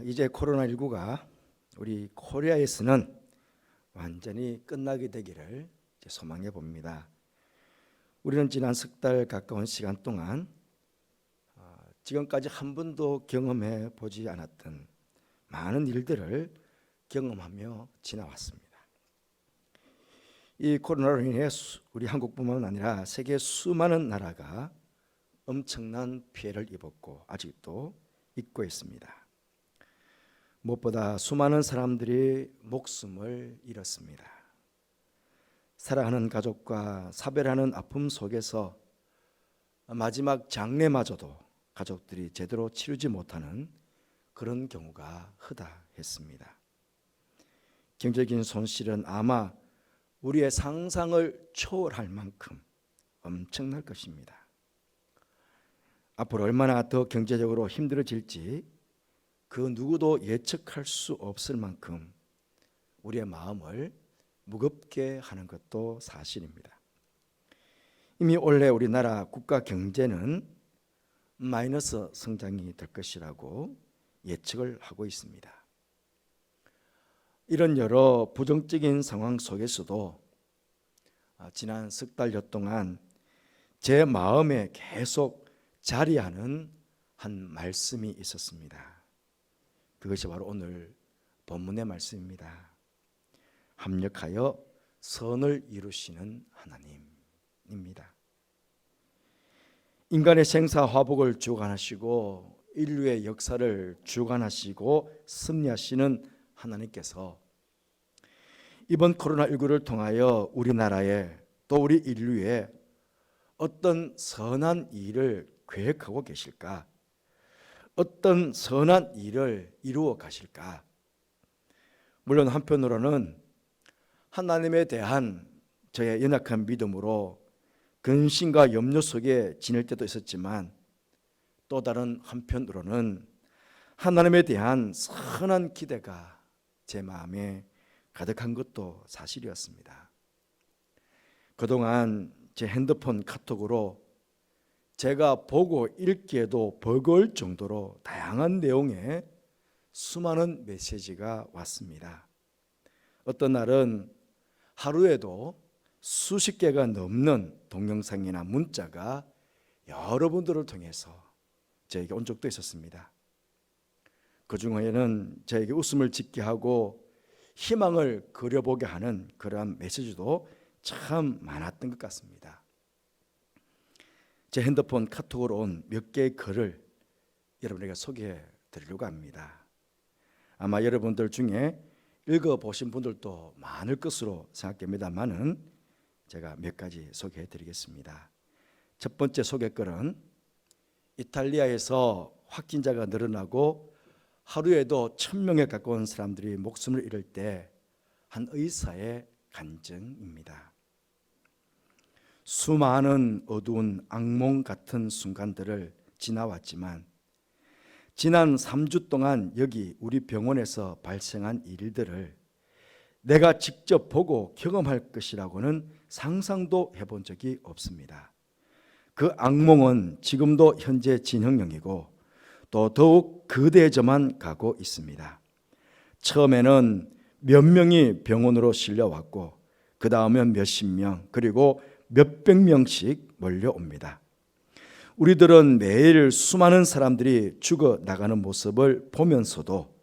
이제 코로나19가 우리 코리아에서는 완전히 끝나게 되기를 소망해 봅니다. 우리는 지난 석 달 가까운 시간 동안 지금까지 한 번도 경험해 보지 않았던 많은 일들을 경험하며 지나왔습니다. 이 코로나로 인해 우리 한국뿐만 아니라 세계 수많은 나라가 엄청난 피해를 입었고 아직도 입고 있습니다. 무엇보다 수많은 사람들이 목숨을 잃었습니다. 사랑하는 가족과 사별하는 아픔 속에서 마지막 장례마저도 가족들이 제대로 치르지 못하는 그런 경우가 허다했습니다. 경제적인 손실은 아마 우리의 상상을 초월할 만큼 엄청날 것입니다. 앞으로 얼마나 더 경제적으로 힘들어질지 그 누구도 예측할 수 없을 만큼 우리의 마음을 무겁게 하는 것도 사실입니다. 이미 올해 우리나라 국가 경제는 마이너스 성장이 될 것이라고 예측을 하고 있습니다. 이런 여러 부정적인 상황 속에서도 지난 석 달여 동안 제 마음에 계속 자리하는 한 말씀이 있었습니다. 그것이 바로 오늘 본문의 말씀입니다. 합력하여 선을 이루시는 하나님입니다. 인간의 생사화복을 주관하시고 인류의 역사를 주관하시고 섭리하시는 하나님께서 이번 코로나19를 통하여 우리나라에 또 우리 인류에 어떤 선한 일을 계획하고 계실까? 어떤 선한 일을 이루어 가실까? 물론 한편으로는 하나님에 대한 저의 연약한 믿음으로 근심과 염려 속에 지낼 때도 있었지만 또 다른 한편으로는 하나님에 대한 선한 기대가 제 마음에 가득한 것도 사실이었습니다. 그동안 제 핸드폰 카톡으로 제가 보고 읽기에도 버거울 정도로 다양한 내용의 수많은 메시지가 왔습니다. 어떤 날은 하루에도 수십 개가 넘는 동영상이나 문자가 여러분들을 통해서 저에게 온 적도 있었습니다. 그 중에는 저에게 웃음을 짓게 하고 희망을 그려보게 하는 그러한 메시지도 참 많았던 것 같습니다. 제 핸드폰 카톡으로 온 몇 개의 글을 여러분에게 소개해 드리려고 합니다. 아마 여러분들 중에 읽어보신 분들도 많을 것으로 생각됩니다만은 제가 몇 가지 소개해 드리겠습니다. 첫 번째 소개글은 이탈리아에서 확진자가 늘어나고 하루에도 1000명에 가까운 사람들이 목숨을 잃을 때 한 의사의 간증입니다. 수많은 어두운 악몽 같은 순간들을 지나왔지만 지난 3주 동안 여기 우리 병원에서 발생한 일들을 내가 직접 보고 경험할 것이라고는 상상도 해본 적이 없습니다. 그 악몽은 지금도 현재 진행형이고 또 더욱 거대해져만 가고 있습니다. 처음에는 몇 명이 병원으로 실려왔고 그 다음엔 몇십 명 그리고 몇백 명씩 몰려옵니다. 우리들은 매일 수많은 사람들이 죽어나가는 모습을 보면서도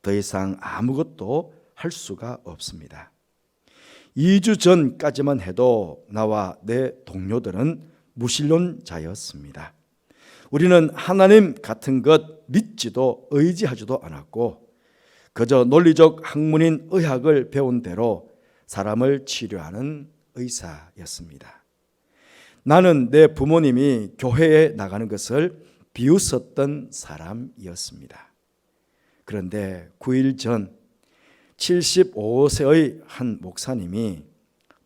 더 이상 아무것도 할 수가 없습니다. 2주 전까지만 해도 나와 내 동료들은 무신론자였습니다. 우리는 하나님 같은 것 믿지도 의지하지도 않았고 그저 논리적 학문인 의학을 배운 대로 사람을 치료하는 의사였습니다. 나는 내 부모님이 교회에 나가는 것을 비웃었던 사람이었습니다. 그런데 9일 전 75세의 한 목사님이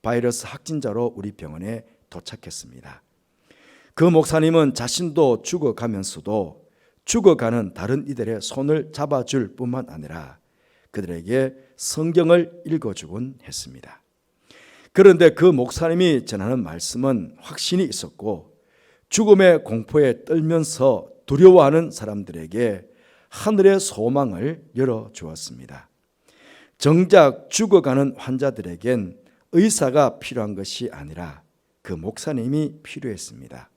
바이러스 확진자로 우리 병원에 도착했습니다. 그 목사님은 자신도 죽어가면서도 죽어가는 다른 이들의 손을 잡아줄 뿐만 아니라 그들에게 성경을 읽어주곤 했습니다. 그런데 그 목사님이 전하는 말씀은 확신이 있었고 죽음의 공포에 떨면서 두려워하는 사람들에게 하늘의 소망을 열어주었습니다. 정작 죽어가는 환자들에겐 의사가 필요한 것이 아니라 그 목사님이 필요했습니다.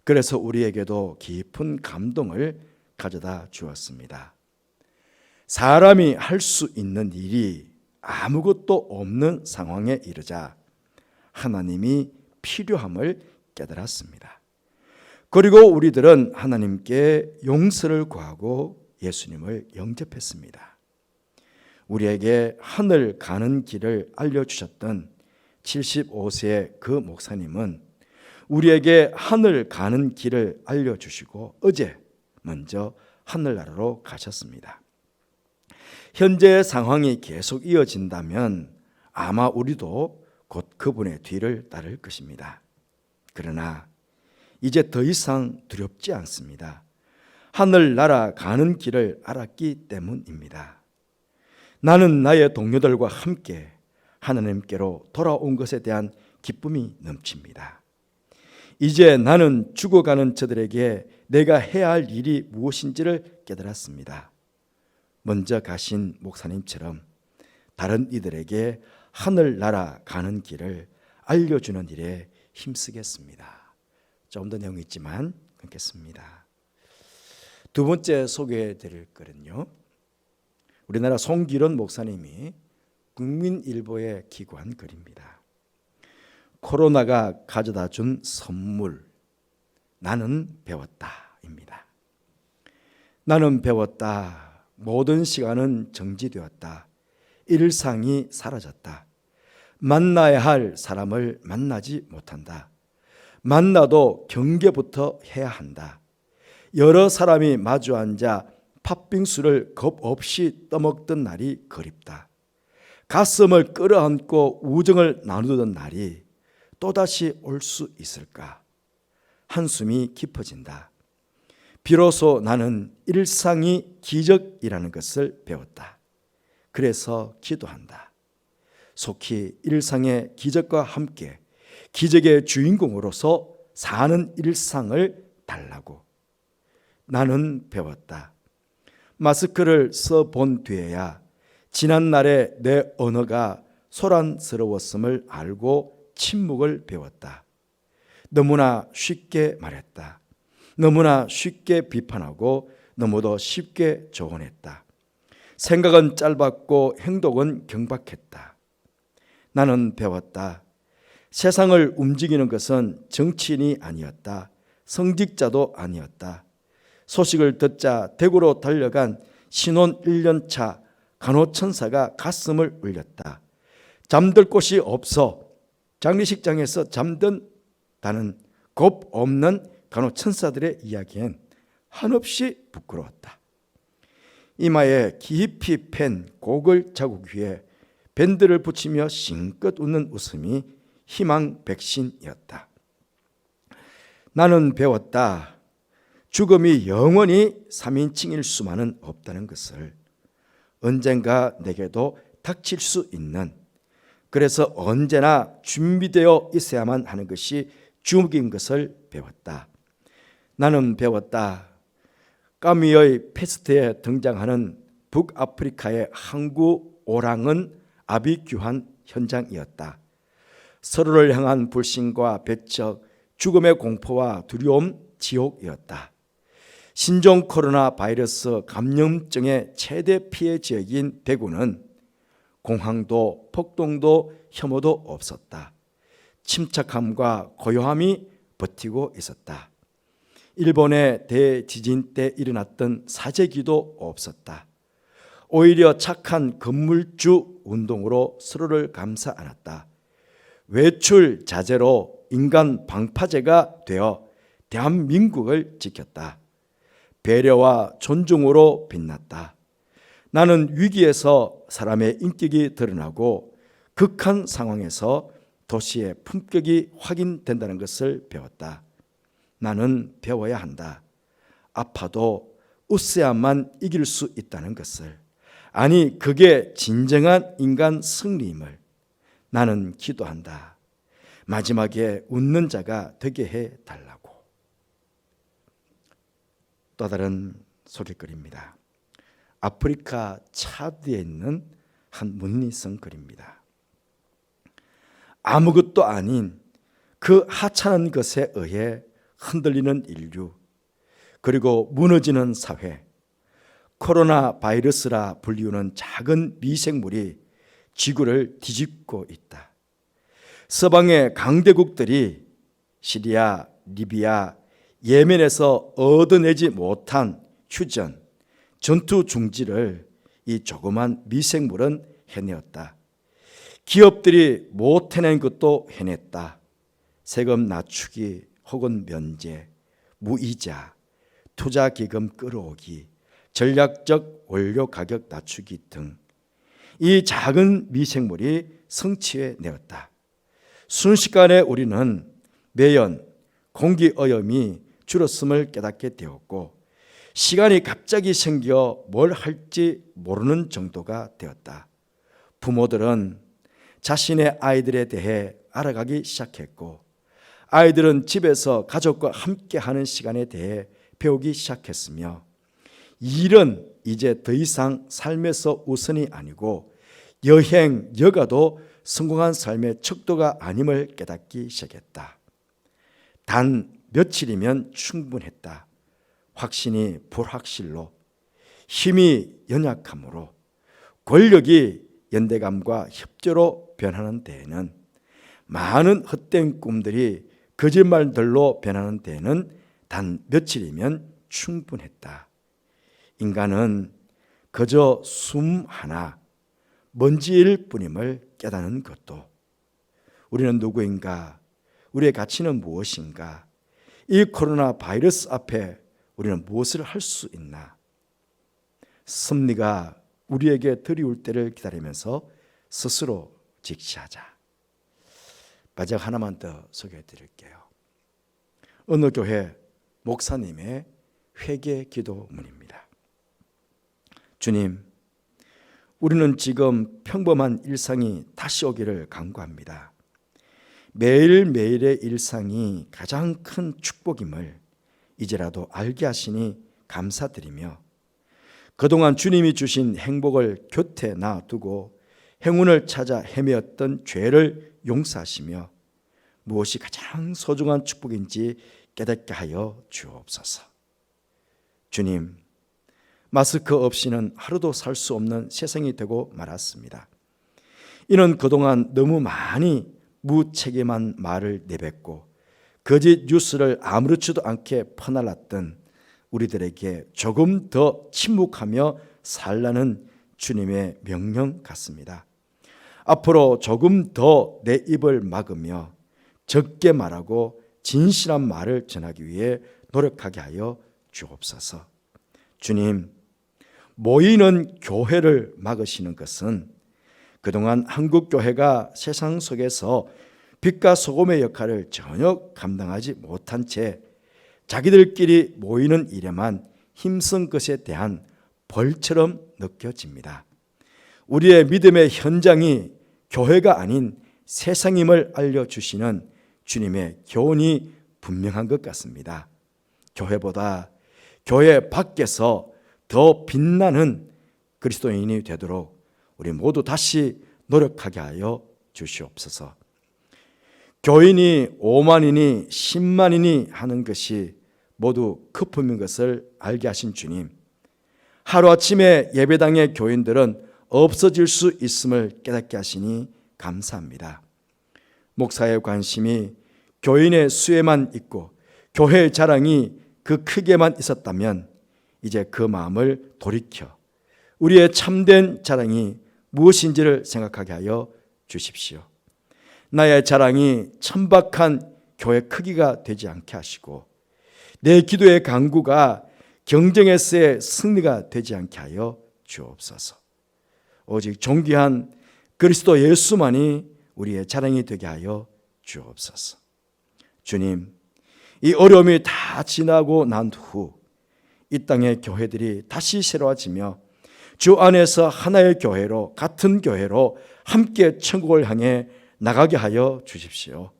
그래서 우리에게도 깊은 감동을 가져다 주었습니다. 사람이 할 수 있는 일이 아무것도 없는 상황에 이르자 하나님이 필요함을 깨달았습니다. 그리고 우리들은 하나님께 용서를 구하고 예수님을 영접했습니다. 우리에게 하늘 가는 길을 알려주셨던 75세의 그 목사님은 우리에게 하늘 가는 길을 알려주시고 어제 먼저 하늘나라로 가셨습니다. 현재의 상황이 계속 이어진다면 아마 우리도 곧 그분의 뒤를 따를 것입니다. 그러나 이제 더 이상 두렵지 않습니다. 하늘나라 가는 길을 알았기 때문입니다. 나는 나의 동료들과 함께 하나님께로 돌아온 것에 대한 기쁨이 넘칩니다. 이제 나는 죽어가는 저들에게 내가 해야 할 일이 무엇인지를 깨달았습니다. 먼저 가신 목사님처럼 다른 이들에게 하늘나라 가는 길을 알려주는 일에 힘쓰겠습니다. 좀 더 내용이 있지만 끊겠습니다. 두 번째 소개해 드릴 거는요, 우리나라 송기론 목사님이 국민일보에 기고한 글입니다. 코로나가 가져다 준 선물, 나는 배웠다입니다. 나는 배웠다. 모든 시간은 정지되었다. 일상이 사라졌다. 만나야 할 사람을 만나지 못한다. 만나도 경계부터 해야 한다. 여러 사람이 마주 앉아 팥빙수를 겁 없이 떠먹던 날이 그립다. 가슴을 끌어안고 우정을 나누던 날이 또다시 올 수 있을까? 한숨이 깊어진다. 비로소 나는 일상이 기적이라는 것을 배웠다. 그래서 기도한다. 속히 일상의 기적과 함께 기적의 주인공으로서 사는 일상을 달라고. 나는 배웠다. 마스크를 써본 뒤에야 지난날의 내 언어가 소란스러웠음을 알고 침묵을 배웠다. 너무나 쉽게 말했다. 너무나 쉽게 비판하고 너무도 쉽게 조언했다. 생각은 짧았고 행동은 경박했다. 나는 배웠다. 세상을 움직이는 것은 정치인이 아니었다. 성직자도 아니었다. 소식을 듣자 대구로 달려간 신혼 1년차 간호천사가 가슴을 울렸다. 잠들 곳이 없어 장례식장에서 잠든다는 겁 없는 간호천사들의 이야기엔 한없이 부끄러웠다. 이마에 깊이 팬 고글 자국 위에 밴드를 붙이며 싱긋 웃는 웃음이 희망 백신이었다. 나는 배웠다. 죽음이 영원히 3인칭일 수만은 없다는 것을. 언젠가 내게도 닥칠 수 있는, 그래서 언제나 준비되어 있어야만 하는 것이 죽음인 것을 배웠다. 나는 배웠다. 까미의 페스트에 등장하는 북아프리카의 항구 오랑은 아비규환 현장이었다. 서로를 향한 불신과 배척, 죽음의 공포와 두려움, 지옥이었다. 신종 코로나 바이러스 감염증의 최대 피해 지역인 대구는 공항도 폭동도 혐오도 없었다. 침착함과 고요함이 버티고 있었다. 일본의 대지진 때 일어났던 사재기도 없었다. 오히려 착한 건물주 운동으로 서로를 감싸 안았다. 외출 자제로 인간 방파제가 되어 대한민국을 지켰다. 배려와 존중으로 빛났다. 나는 위기에서 사람의 인격이 드러나고 극한 상황에서 도시의 품격이 확인된다는 것을 배웠다. 나는 배워야 한다. 아파도 웃어야만 이길 수 있다는 것을. 아니, 그게 진정한 인간 승리임을. 나는 기도한다. 마지막에 웃는 자가 되게 해달라고. 또 다른 소개글입니다. 아프리카 차드에 있는 한 문리성 글입니다. 아무것도 아닌 그 하찮은 것에 의해 흔들리는 인류, 그리고 무너지는 사회, 코로나 바이러스라 불리우는 작은 미생물이 지구를 뒤집고 있다. 서방의 강대국들이 시리아, 리비아, 예멘에서 얻어내지 못한 휴전, 전투 중지를 이 조그만 미생물은 해내었다. 기업들이 못 해낸 것도 해냈다. 세금 낮추기 혹은 면제, 무이자, 투자기금 끌어오기, 전략적 원료 가격 낮추기 등 이 작은 미생물이 성취해 내었다. 순식간에 우리는 매연, 공기오염이 줄었음을 깨닫게 되었고 시간이 갑자기 생겨 뭘 할지 모르는 정도가 되었다. 부모들은 자신의 아이들에 대해 알아가기 시작했고 아이들은 집에서 가족과 함께하는 시간에 대해 배우기 시작했으며 일은 이제 더 이상 삶에서 우선이 아니고 여행, 여가도 성공한 삶의 척도가 아님을 깨닫기 시작했다. 단 며칠이면 충분했다. 확신이 불확실로, 힘이 연약함으로, 권력이 연대감과 협조로 변하는 데에는, 많은 헛된 꿈들이 거짓말들로 변하는 데에는 단 며칠이면 충분했다. 인간은 그저 숨 하나, 먼지일 뿐임을 깨닫는 것도, 우리는 누구인가, 우리의 가치는 무엇인가, 이 코로나 바이러스 앞에 우리는 무엇을 할 수 있나? 섭리가 우리에게 들이올 때를 기다리면서 스스로 직시하자. 마지막 하나만 더 소개해 드릴게요. 어느 교회 목사님의 회개 기도문입니다. 주님, 우리는 지금 평범한 일상이 다시 오기를 간구합니다. 매일매일의 일상이 가장 큰 축복임을 이제라도 알게 하시니 감사드리며 그동안 주님이 주신 행복을 곁에 놔두고 행운을 찾아 헤매었던 죄를 용서하시며 무엇이 가장 소중한 축복인지 깨닫게 하여 주옵소서. 주님, 마스크 없이는 하루도 살 수 없는 세상이 되고 말았습니다. 이는 그동안 너무 많이 무책임한 말을 내뱉고 거짓 뉴스를 아무렇지도 않게 퍼날랐던 우리들에게 조금 더 침묵하며 살라는 주님의 명령 같습니다. 앞으로 조금 더 내 입을 막으며 적게 말하고 진실한 말을 전하기 위해 노력하게 하여 주옵소서. 주님, 모이는 교회를 막으시는 것은 그동안 한국교회가 세상 속에서 빛과 소금의 역할을 전혀 감당하지 못한 채 자기들끼리 모이는 일에만 힘쓴 것에 대한 벌처럼 느껴집니다. 우리의 믿음의 현장이 교회가 아닌 세상임을 알려주시는 주님의 교훈이 분명한 것 같습니다. 교회보다 교회 밖에서 더 빛나는 그리스도인이 되도록 우리 모두 다시 노력하게 하여 주시옵소서. 교인이 5만이니 10만이니 하는 것이 모두 거품인 것을 알게 하신 주님, 하루아침에 예배당의 교인들은 없어질 수 있음을 깨닫게 하시니 감사합니다. 목사의 관심이 교인의 수에만 있고 교회의 자랑이 그 크게만 있었다면 이제 그 마음을 돌이켜 우리의 참된 자랑이 무엇인지를 생각하게 하여 주십시오. 나의 자랑이 천박한 교회 크기가 되지 않게 하시고 내 기도의 강구가 경쟁에서의 승리가 되지 않게 하여 주옵소서. 오직 존귀한 그리스도 예수만이 우리의 자랑이 되게 하여 주옵소서. 주님, 이 어려움이 다 지나고 난 후 이 땅의 교회들이 다시 새로워지며 주 안에서 하나의 교회로, 같은 교회로 함께 천국을 향해 나가게 하여 주십시오.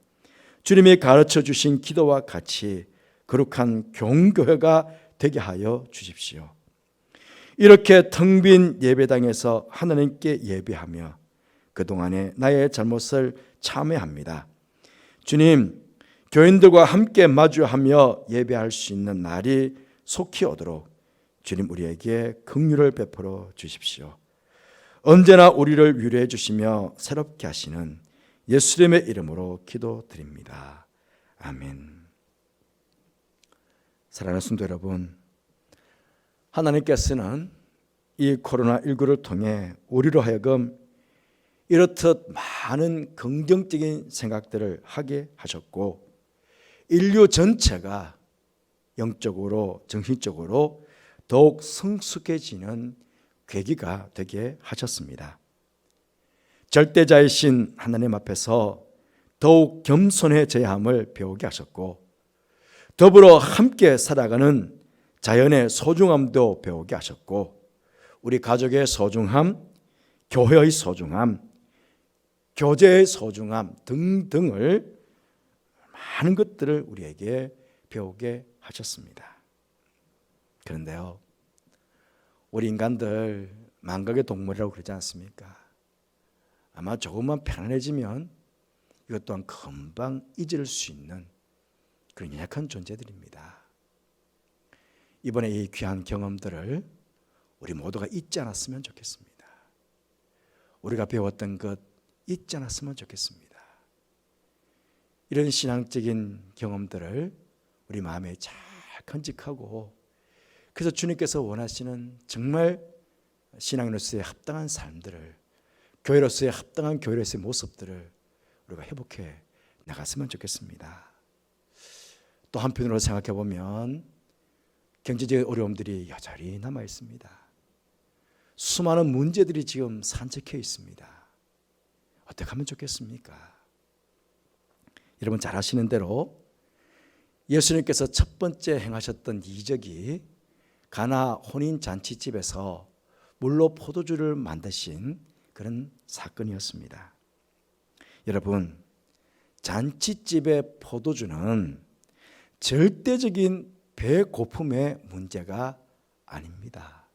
주님이 가르쳐 주신 기도와 같이 거룩한 교회가 되게 하여 주십시오. 이렇게 텅 빈 예배당에서 하나님께 예배하며 그동안의 나의 잘못을 참회합니다. 주님, 교인들과 함께 마주하며 예배할 수 있는 날이 속히 오도록 주님 우리에게 긍휼을 베풀어 주십시오. 언제나 우리를 위로해 주시며 새롭게 하시는 예수님의 이름으로 기도드립니다. 아멘. 사랑하는 성도 여러분, 하나님께서는 이 코로나19를 통해 우리로 하여금 이렇듯 많은 긍정적인 생각들을 하게 하셨고 인류 전체가 영적으로 정신적으로 더욱 성숙해지는 계기가 되게 하셨습니다. 절대자이신 하나님 앞에서 더욱 겸손해져야 함을 배우게 하셨고 더불어 함께 살아가는 자연의 소중함도 배우게 하셨고 우리 가족의 소중함, 교회의 소중함, 교제의 소중함 등등을 많은 것들을 우리에게 배우게 하셨습니다. 그런데요, 우리 인간들 망각의 동물이라고 그러지 않습니까? 아마 조금만 편안해지면 이것 또한 금방 잊을 수 있는 그런 연약한 존재들입니다. 이번에 이 귀한 경험들을 우리 모두가 잊지 않았으면 좋겠습니다. 우리가 배웠던 것 잊지 않았으면 좋겠습니다. 이런 신앙적인 경험들을 우리 마음에 잘 간직하고 그래서 주님께서 원하시는 정말 신앙인으로서의 합당한 삶들을, 교회로서의 합당한 교회로서의 모습들을 우리가 회복해 나갔으면 좋겠습니다. 또 한편으로 생각해 보면 경제적인 어려움들이 여전히 남아 있습니다. 수많은 문제들이 지금 산적해 있습니다. 어떻게 하면 좋겠습니까? 여러분 잘 아시는 대로 예수님께서 첫 번째 행하셨던 이적이 가나 혼인잔치집에서 물로 포도주를 만드신 그런 사건이었습니다. 여러분, 잔치집의 포도주는 절대적인 배고픔의 문제가 아닙니다.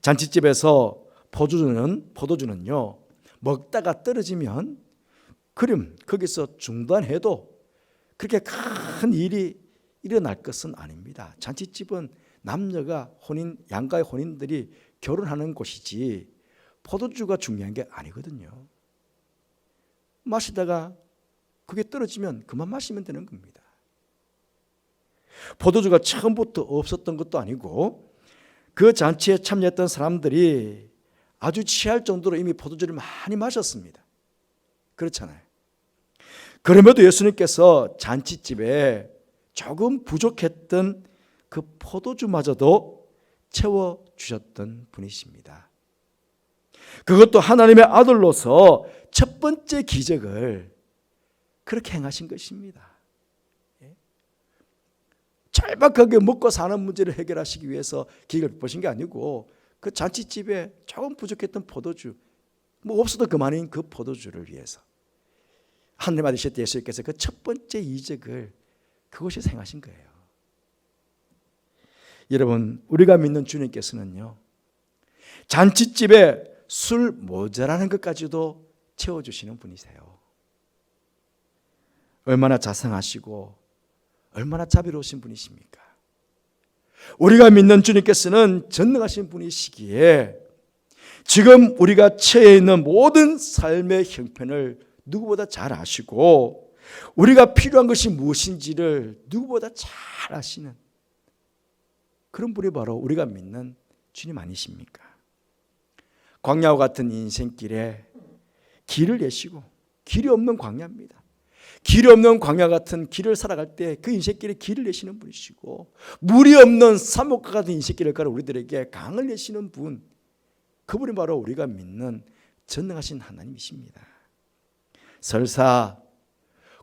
잔치집에서 포도주는요, 먹다가 떨어지면 그럼 거기서 중단해도 그렇게 큰 일이 일어날 것은 아닙니다. 잔치집은 남녀가 양가의 혼인들이 결혼하는 곳이지 포도주가 중요한 게 아니거든요. 마시다가 그게 떨어지면 그만 마시면 되는 겁니다. 포도주가 처음부터 없었던 것도 아니고 그 잔치에 참여했던 사람들이 아주 취할 정도로 이미 포도주를 많이 마셨습니다. 그렇잖아요. 그럼에도 예수님께서 잔치집에 조금 부족했던 그 포도주마저도 채워주셨던 분이십니다. 그것도 하나님의 아들로서 첫 번째 기적을 그렇게 행하신 것입니다. 짤막하게 먹고 사는 문제를 해결하시기 위해서 기적을 보신 게 아니고 그 잔치집에 조금 부족했던 포도주, 뭐 없어도 그만인 그 포도주를 위해서 하나님 아들이셨던 예수님께서 그 첫 번째 이적을 그것이 행하신 거예요. 여러분, 우리가 믿는 주님께서는요, 잔치집에 술 모자라는 것까지도 채워주시는 분이세요. 얼마나 자상하시고 얼마나 자비로우신 분이십니까? 우리가 믿는 주님께서는 전능하신 분이시기에 지금 우리가 처해 있는 모든 삶의 형편을 누구보다 잘 아시고 우리가 필요한 것이 무엇인지를 누구보다 잘 아시는 그런 분이 바로 우리가 믿는 주님 아니십니까? 광야와 같은 인생길에 길을 내시고, 길이 없는 광야입니다. 길이 없는 광야 같은 길을 살아갈 때 그 인생길에 길을 내시는 분이시고, 물이 없는 사목과 같은 인생길을 가는 우리들에게 강을 내시는 분, 그분이 바로 우리가 믿는 전능하신 하나님이십니다. 설사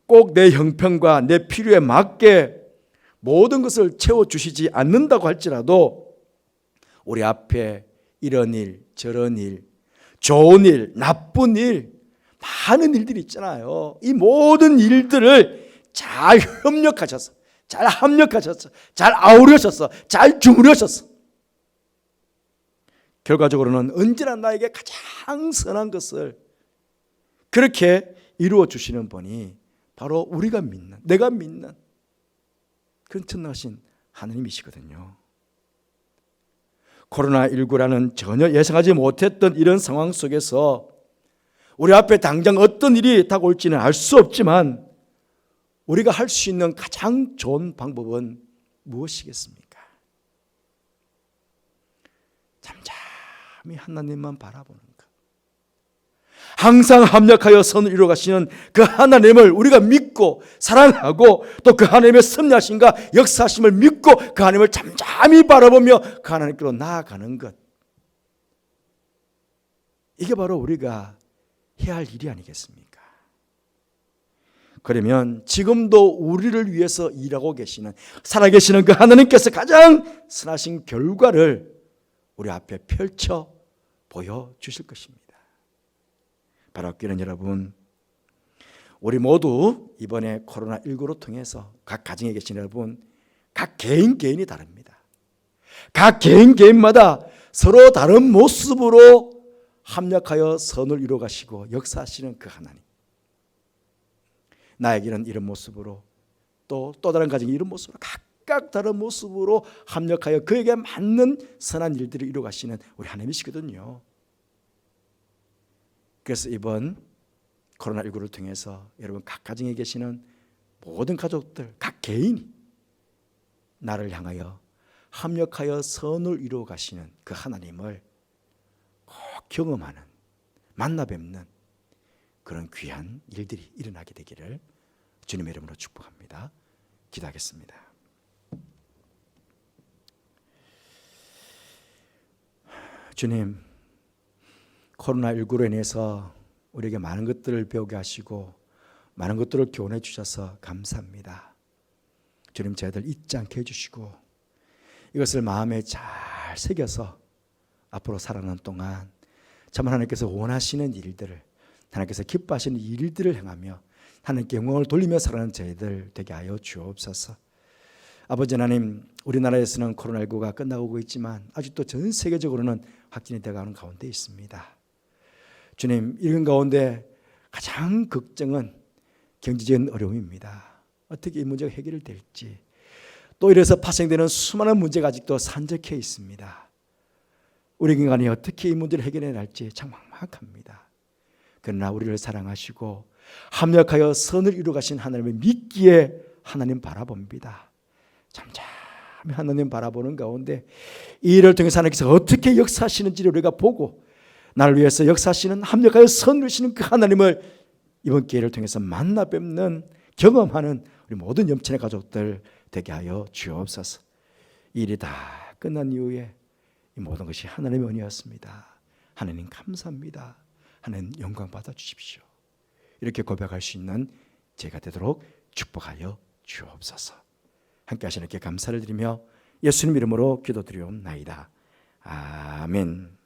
꼭 내 형편과 내 필요에 맞게 모든 것을 채워주시지 않는다고 할지라도 우리 앞에 이런 일, 저런 일, 좋은 일, 나쁜 일, 많은 일들이 있잖아요. 이 모든 일들을 잘 협력하셔서, 잘 합력하셔서, 잘 아우르셔서, 잘 주무르셔서 결과적으로는 언제나 나에게 가장 선한 것을 그렇게 이루어 주시는 분이 바로 우리가 믿는, 내가 믿는 그런 전능하신 하나님이시거든요. 코로나19라는 전혀 예상하지 못했던 이런 상황 속에서 우리 앞에 당장 어떤 일이 다가올지는 알 수 없지만 우리가 할 수 있는 가장 좋은 방법은 무엇이겠습니까? 잠잠히 하나님만 바라보는 것. 항상 합력하여 선을 이루어 가시는 그 하나님을 우리가 믿고 사랑하고 또 그 하나님의 섭리하심과 역사하심을 믿고 그 하나님을 잠잠히 바라보며 그 하나님께로 나아가는 것. 이게 바로 우리가 해야 할 일이 아니겠습니까? 그러면 지금도 우리를 위해서 일하고 계시는 살아계시는 그 하나님께서 가장 선하신 결과를 우리 앞에 펼쳐 보여주실 것입니다. 바로 교회는 여러분, 우리 모두 이번에 코로나19로 통해서 각 가정에 계신 여러분, 각 개인이 다릅니다. 각 개인마다 서로 다른 모습으로 합력하여 선을 이루어 가시고 역사하시는 그 하나님, 나에게는 이런 모습으로 또 다른 가정이 이런 모습으로 각각 다른 모습으로 합력하여 그에게 맞는 선한 일들을 이루어 가시는 우리 하나님이시거든요. 그래서 이번 코로나19를 통해서 여러분 각 가정에 계시는 모든 가족들, 각 개인이 나를 향하여 합력하여 선을 이루어 가시는 그 하나님을 꼭 경험하는, 만나 뵙는 그런 귀한 일들이 일어나게 되기를 주님의 이름으로 축복합니다. 기도하겠습니다. 주님, 코로나19로 인해서 우리에게 많은 것들을 배우게 하시고 많은 것들을 교훈해 주셔서 감사합니다. 주님, 저희들 잊지 않게 해주시고 이것을 마음에 잘 새겨서 앞으로 살아가는 동안 참 하나님께서 원하시는 일들을, 하나님께서 기뻐하시는 일들을 행하며 하나님께 영광을 돌리며 살아가는 저희들 되게 하여 주옵소서. 아버지 하나님, 우리나라에서는 코로나19가 끝나고 있지만 아직도 전 세계적으로는 확진이 되어가는 가운데 있습니다. 주님, 이런 가운데 가장 걱정은 경제적인 어려움입니다. 어떻게 이 문제가 해결이 될지, 또 이래서 파생되는 수많은 문제가 아직도 산적해 있습니다. 우리 인간이 어떻게 이 문제를 해결해야 할지 참 막막합니다. 그러나 우리를 사랑하시고 합력하여 선을 이루어 가신 하나님을 믿기에 하나님 바라봅니다. 잠잠히 하나님 바라보는 가운데 이 일을 통해서 하나님께서 어떻게 역사하시는지를 우리가 보고 나를 위해서 역사하시는, 합력하여 선을 이루시는 그 하나님을 이번 기회를 통해서 만나 뵙는, 경험하는 우리 모든 염천의 가족들 되게 하여 주옵소서. 이 일이 다 끝난 이후에 이 모든 것이 하나님의 은혜였습니다. 하나님 감사합니다. 하나님 영광 받아 주십시오. 이렇게 고백할 수 있는 제가 되도록 축복하여 주옵소서. 함께 하시는 께 감사를 드리며 예수님 이름으로 기도드리옵나이다. 아멘.